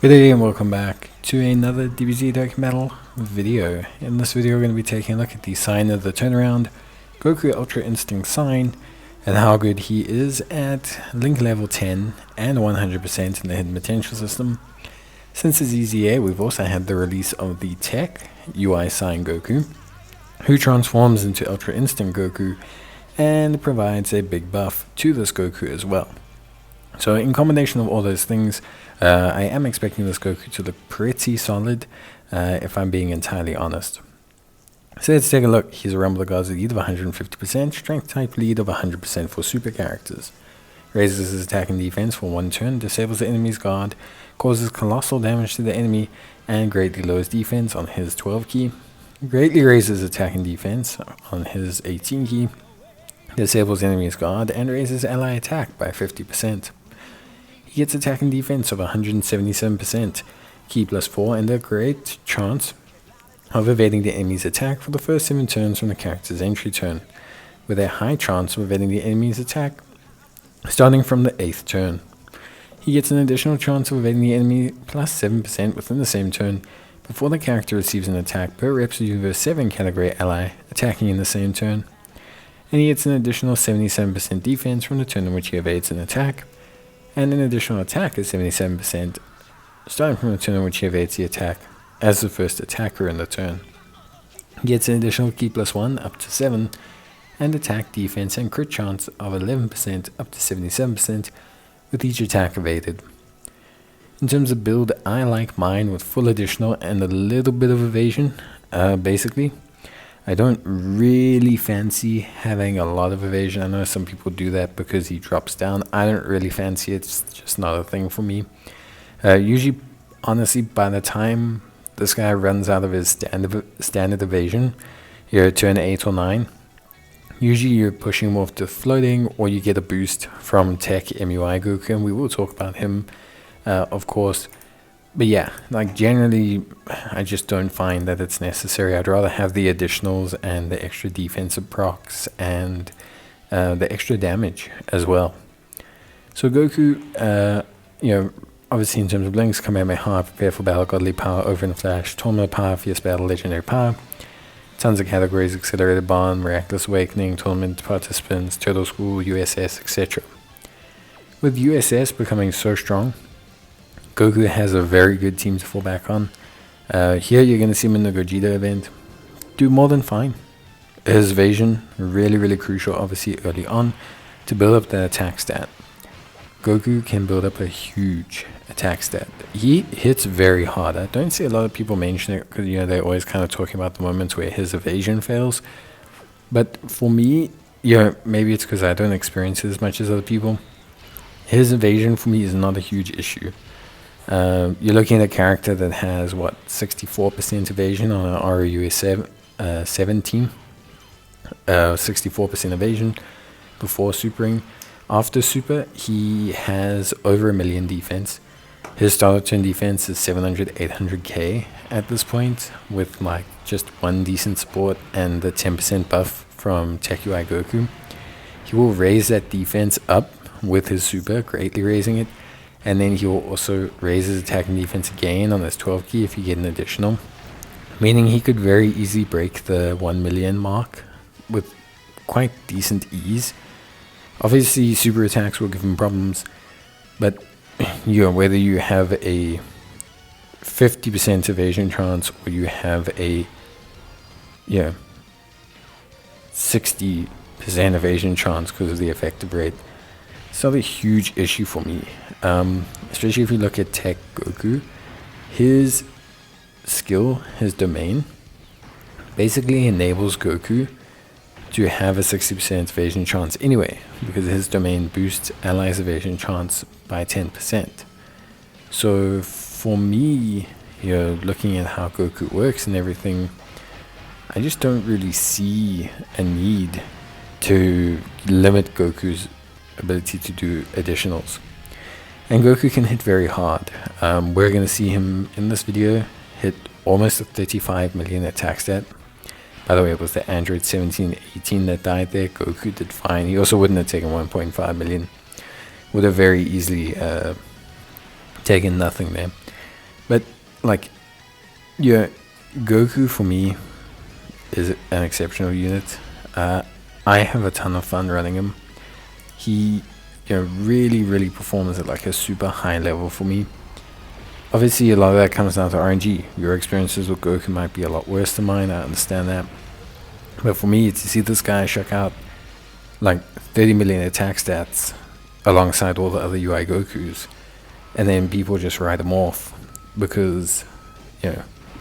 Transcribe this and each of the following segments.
Good day and welcome back to another DBZ Dokkan battle video. In this video we're going to be taking a look at the sign of the turnaround, Goku Ultra Instinct sign, and how good he is at link level 10 and 100% in the hidden potential system. Since his EZA, we've also had the release of the tech UI sign Goku, who transforms into Ultra Instinct Goku and provides a big buff to this Goku as well. So in combination of all those things, I am expecting this Goku to look pretty solid, if I'm being entirely honest. So let's take a look. He's a Rumble of Gods lead of 150%, Strength type lead of 100% for super characters. Raises his attack and defense for 1 turn, disables the enemy's guard, causes colossal damage to the enemy, and greatly lowers defense on his 12 key. Greatly raises attack and defense on his 18 key, disables enemy's guard, and raises ally attack by 50%. He gets attack and defense of 177%, key plus 4, and a great chance of evading the enemy's attack for the first 7 turns from the character's entry turn, with a high chance of evading the enemy's attack starting from the 8th turn. He gets an additional chance of evading the enemy plus 7% within the same turn before the character receives an attack per Reps Universe 7 category ally attacking in the same turn, and he gets an additional 77% defense from the turn in which he evades an attack, and an additional attack at 77%, starting from the turn in which he evades the attack as the first attacker in the turn. He gets an additional key plus 1 up to 7, and attack, defense, and crit chance of 11% up to 77% with each attack evaded. In terms of build, I like mine with full additional and a little bit of evasion, basically. I don't really fancy having a lot of evasion. I know some people do that because he drops down. I don't really fancy it. It's just not a thing for me. Usually, honestly, by the time this guy runs out of his standard evasion, you're turn 8 or 9. Usually you're pushing him off to floating, or you get a boost from Tech MUI Goku, and we will talk about him, of course. But yeah, like generally, I just don't find that it's necessary. I'd rather have the additionals and the extra defensive procs and the extra damage as well. So Goku, obviously in terms of links, Kamehameha, Prepare for Battle, Godly Power, Over in a Flash, Tournament Power, Fierce Battle, Legendary Power. Tons of categories: Accelerated Bond, Miraculous Awakening, Tournament Participants, Turtle School, USS, etc. With USS becoming so strong, Goku has a very good team to fall back on. Here you're going to see him in the Gogeta event. Do more than fine. His evasion, really crucial obviously early on to build up the attack stat. Goku can build up a huge attack stat. He hits very hard. I don't see a lot of people mention it because they're always kind of talking about the moments where his evasion fails. But for me, maybe it's because I don't experience it as much as other people. His evasion for me is not a huge issue. You're looking at a character that has, 64% evasion on an ROUS 7 team. 64% evasion before supering. After super, he has over 1 million defense. His starter turn defense is 700-800k at this point, with just 1 decent support and the 10% buff from Tech UI Goku. He will raise that defense up with his super, greatly raising it. And then he will also raise his attack and defense again on his 12 key if you get an additional. Meaning he could very easily break the 1 million mark with quite decent ease. Obviously super attacks will give him problems, but whether you have a 50% evasion chance or you have a 60% evasion chance because of the effective rate, it's not a huge issue for me. Especially if you look at Tech Goku, his skill, his domain, basically enables Goku to have a 60% evasion chance anyway, because his domain boosts allies' evasion chance by 10%. So for me, looking at how Goku works and everything, I just don't really see a need to limit Goku's ability to do additionals. And Goku can hit very hard. We're going to see him in this video hit almost a 35 million attack stat. By the way, it was the Android 1718 that died there. Goku did fine. He also wouldn't have taken 1.5 million. Would have very easily taken nothing there. But like, yeah, Goku for me is an exceptional unit. I have a ton of fun running him. He, really performs at like a super high level for me. Obviously, a lot of that comes down to RNG. Your experiences with Goku might be a lot worse than mine. I understand that. But for me, to see this guy chuck out like 30 million attack stats alongside all the other UI Gokus, and then people just write him off because,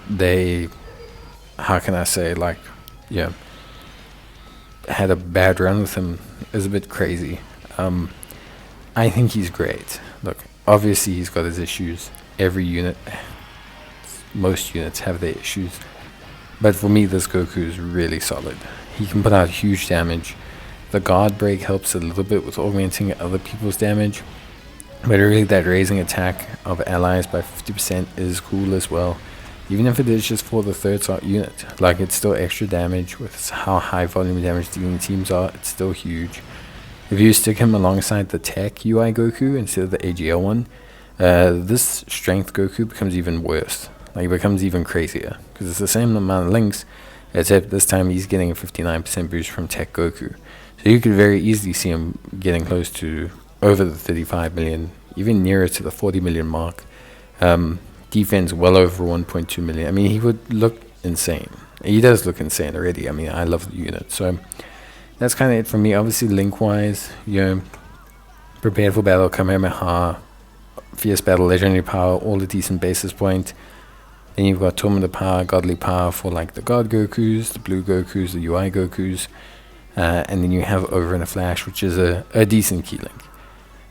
they, how can I say, like, had a bad run with him is a bit crazy. I think he's great. Look, obviously he's got his issues. Every unit, most units have their issues. But for me, this Goku is really solid. He can put out huge damage. The guard break helps a little bit with augmenting other people's damage. But really, that raising attack of allies by 50% is cool as well. Even if it is just for the third slot unit. Like, it's still extra damage with how high volume damage dealing teams are. It's still huge. If you stick him alongside the tech UI Goku instead of the AGL one, this strength Goku becomes even worse. Like, it becomes even crazier. Because it's the same amount of links, except this time he's getting a 59% boost from tech Goku. So you could very easily see him getting close to over the 35 million, even nearer to the 40 million mark. Defense well over 1.2 million. I mean, he would look insane. He does look insane already. I mean, I love the unit. So that's kind of it for me. Obviously, link-wise, prepared for battle, Kamehameha, fierce battle, legendary power, all the decent basis point. Then you've got Tournament of Power, Godly Power for like the God Gokus, the Blue Gokus, the UI Gokus. And then you have Over in a Flash, which is a decent key link.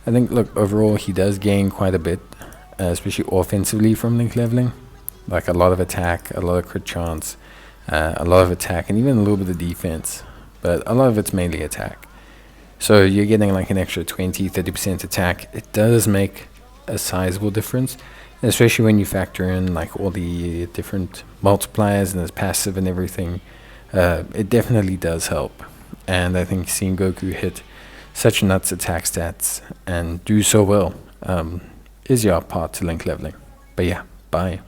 I think, look, overall, he does gain quite a bit, especially offensively from link leveling. Like a lot of attack, a lot of crit chance, a lot of attack, and even a little bit of defense. But a lot of it's mainly attack. So you're getting like an extra 20-30% attack. It does make a sizable difference, especially when you factor in like all the different multipliers and his passive and everything. It definitely does help. And I think seeing Goku hit such nuts attack stats and do so well is your part to link leveling. But yeah, bye.